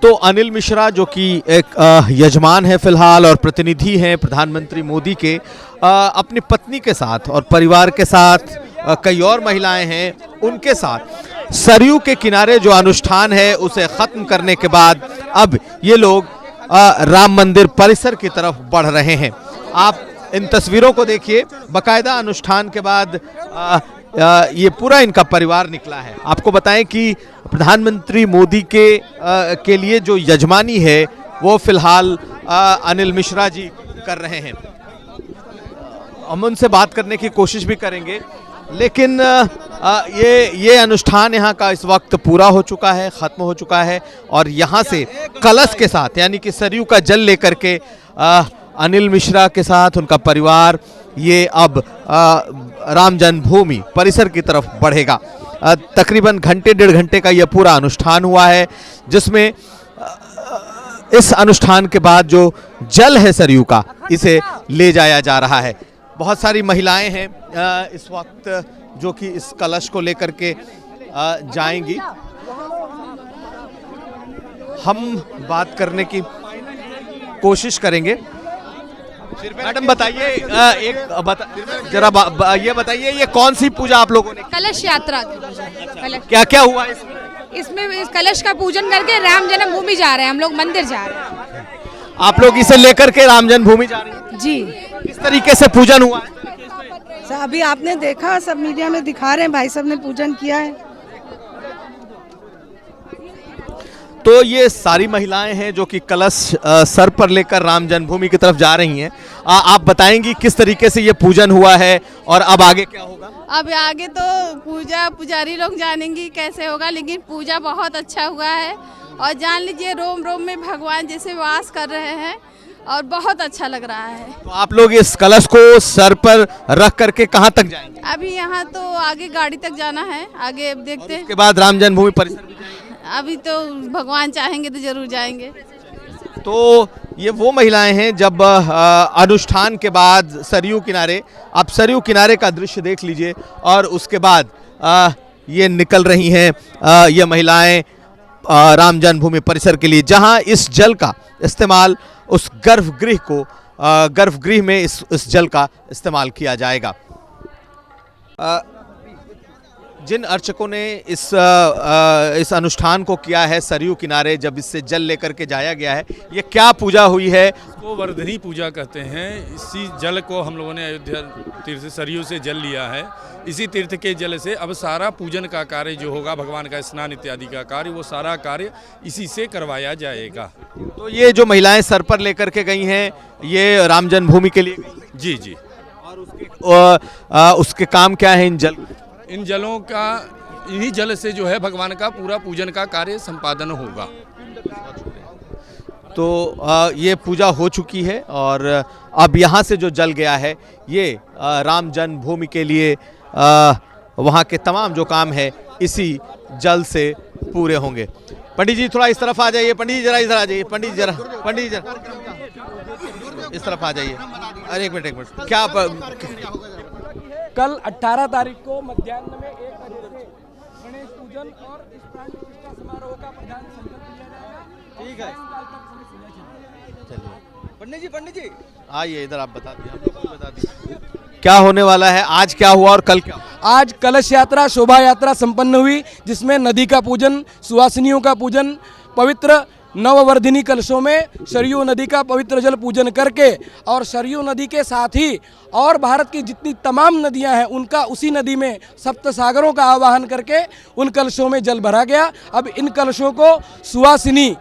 तो अनिल मिश्रा जो कि एक यजमान है फिलहाल और प्रतिनिधि हैं प्रधानमंत्री मोदी के, अपनी पत्नी के साथ और परिवार के साथ, कई और महिलाएं हैं उनके साथ सरयू के किनारे जो अनुष्ठान है उसे खत्म करने के बाद अब ये लोग राम मंदिर परिसर की तरफ बढ़ रहे हैं। आप इन तस्वीरों को देखिए, बाकायदा अनुष्ठान के बाद ये पूरा इनका परिवार निकला है। आपको बताएं कि प्रधानमंत्री मोदी के लिए जो यजमानी है वो फिलहाल अनिल मिश्रा जी कर रहे हैं। हम उनसे बात करने की कोशिश भी करेंगे, लेकिन ये अनुष्ठान यहाँ का इस वक्त पूरा हो चुका है, ख़त्म हो चुका है और यहाँ से कलश के साथ यानी कि सरयू का जल लेकर के अनिल मिश्रा के साथ उनका परिवार ये अब राम जन्मभूमि परिसर की तरफ बढ़ेगा। तकरीबन घंटे डेढ़ घंटे का यह पूरा अनुष्ठान हुआ है, जिसमें इस अनुष्ठान के बाद जो जल है सरयू का इसे ले जाया जा रहा है। बहुत सारी महिलाएं हैं इस वक्त जो कि इस कलश को लेकर के जाएंगी। हम बात करने की कोशिश करेंगे। मैडम बताइए, ये बताइए ये कौन सी पूजा आप लोगों ने? कलश यात्रा की पूजा। क्या क्या हुआ इसमें इस कलश का पूजन करके राम जन्मभूमि जा रहे हैं, हम लोग मंदिर जा रहे हैं। आप लोग इसे लेकर के राम जन्मभूमि जा रहे हैं जी। किस तरीके से पूजन हुआ है? अभी आपने देखा, सब मीडिया में दिखा रहे हैं, भाई साहब ने पूजन किया है। तो ये सारी महिलाएं हैं जो कि कलश सर पर लेकर राम जन्मभूमि की तरफ जा रही हैं। आप बताएंगी किस तरीके से ये पूजन हुआ है और अब आगे क्या होगा? अब आगे तो पुजारी लोग जानेंगी कैसे होगा, लेकिन पूजा बहुत अच्छा हुआ है और जान लीजिए रोम रोम में भगवान जैसे वास कर रहे हैं और बहुत अच्छा लग रहा है। तो आप लोग इस कलश को सर पर रख करके कहाँ तक जाएंगे? अभी यहाँ तो आगे गाड़ी तक जाना है, आगे अब देखते हैं। उसके बाद राम जन्मभूमि परिसर भी जाएंगे? अभी तो भगवान चाहेंगे तो जरूर जाएंगे। तो ये वो महिलाएं हैं जब अनुष्ठान के बाद सरयू किनारे, आप सरयू किनारे का दृश्य देख लीजिए और उसके बाद ये निकल रही हैं ये महिलाएं राम जन्मभूमि परिसर के लिए, जहां इस जल का इस्तेमाल उस गर्भगृह में इस जल का इस्तेमाल किया जाएगा। जिन अर्चकों ने इस अनुष्ठान को किया है सरयू किनारे, जब इससे जल लेकर के जाया गया है, ये क्या पूजा हुई है? को वर्धनी पूजा कहते हैं। इसी जल को हम लोगों ने अयोध्या तीर्थ सरयू से जल लिया है। इसी तीर्थ के जल से अब सारा पूजन का कार्य जो होगा, भगवान का स्नान इत्यादि का कार्य, वो सारा कार्य इसी से करवाया जाएगा। तो ये जो महिलाएं सर पर लेकर के गई हैं ये राम जन्मभूमि के लिए गई? जी जी। और उसके काम क्या है इन जलों का, इन्हीं जल से जो है भगवान का पूरा पूजन का कार्य संपादन होगा। तो ये पूजा हो चुकी है और अब यहाँ से जो जल गया है ये राम जन्मभूमि के लिए वहाँ के तमाम जो काम है इसी जल से पूरे होंगे। पंडित जी थोड़ा इस तरफ आ जाइए, पंडित जी जरा इधर आ जाइए, पंडित जी जरा इस तरफ आ जाइए। अरे एक मिनट क्या कल 18 तारीख को मध्याह्न में 1 बजे से गणेश पूजन और इस प्राण प्रतिष्ठा समारोह का प्रधान संकल्प लिया जाएगा। ठीक है, चलिए पंडित जी आइए इधर, आप बता दिए, हम लोग को बता दिए क्या होने वाला है, आज क्या हुआ और कल क्या हुआ। आज कलश यात्रा, शोभा यात्रा संपन्न हुई, जिसमें नदी का पूजन, सुहासिनियों का पूजन, पवित्र नववर्धिनी कलशों में सरयू नदी का पवित्र जल पूजन करके और सरयू नदी के साथ ही और भारत की जितनी तमाम नदियां हैं उनका उसी नदी में सप्त सागरों का आवाहन करके उन कलशों में जल भरा गया। अब इन कलशों को सुहासिनी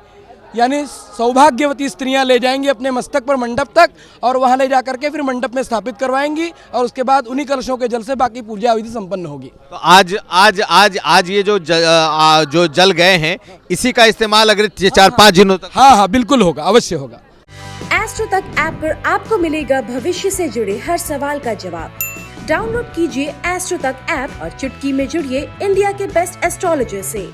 यानी सौभाग्यवती स्त्रियां ले जाएंगी अपने मस्तक पर मंडप तक और वहां ले जाकर के फिर मंडप में स्थापित करवाएंगी और उसके बाद उन्हीं कलशों के जल से बाकी पूजा विधि संपन्न होगी। तो आज ये जो जल गए हैं इसी का इस्तेमाल अगर 4-5 दिनों तक? हाँ बिल्कुल होगा, अवश्य होगा। एस्ट्रो तक ऐप पर आपको मिलेगा भविष्य से जुड़े हर सवाल का जवाब। डाउनलोड कीजिए एस्ट्रो तक ऐप और चुटकी में जुड़िए इंडिया के बेस्ट एस्ट्रोलॉजर से।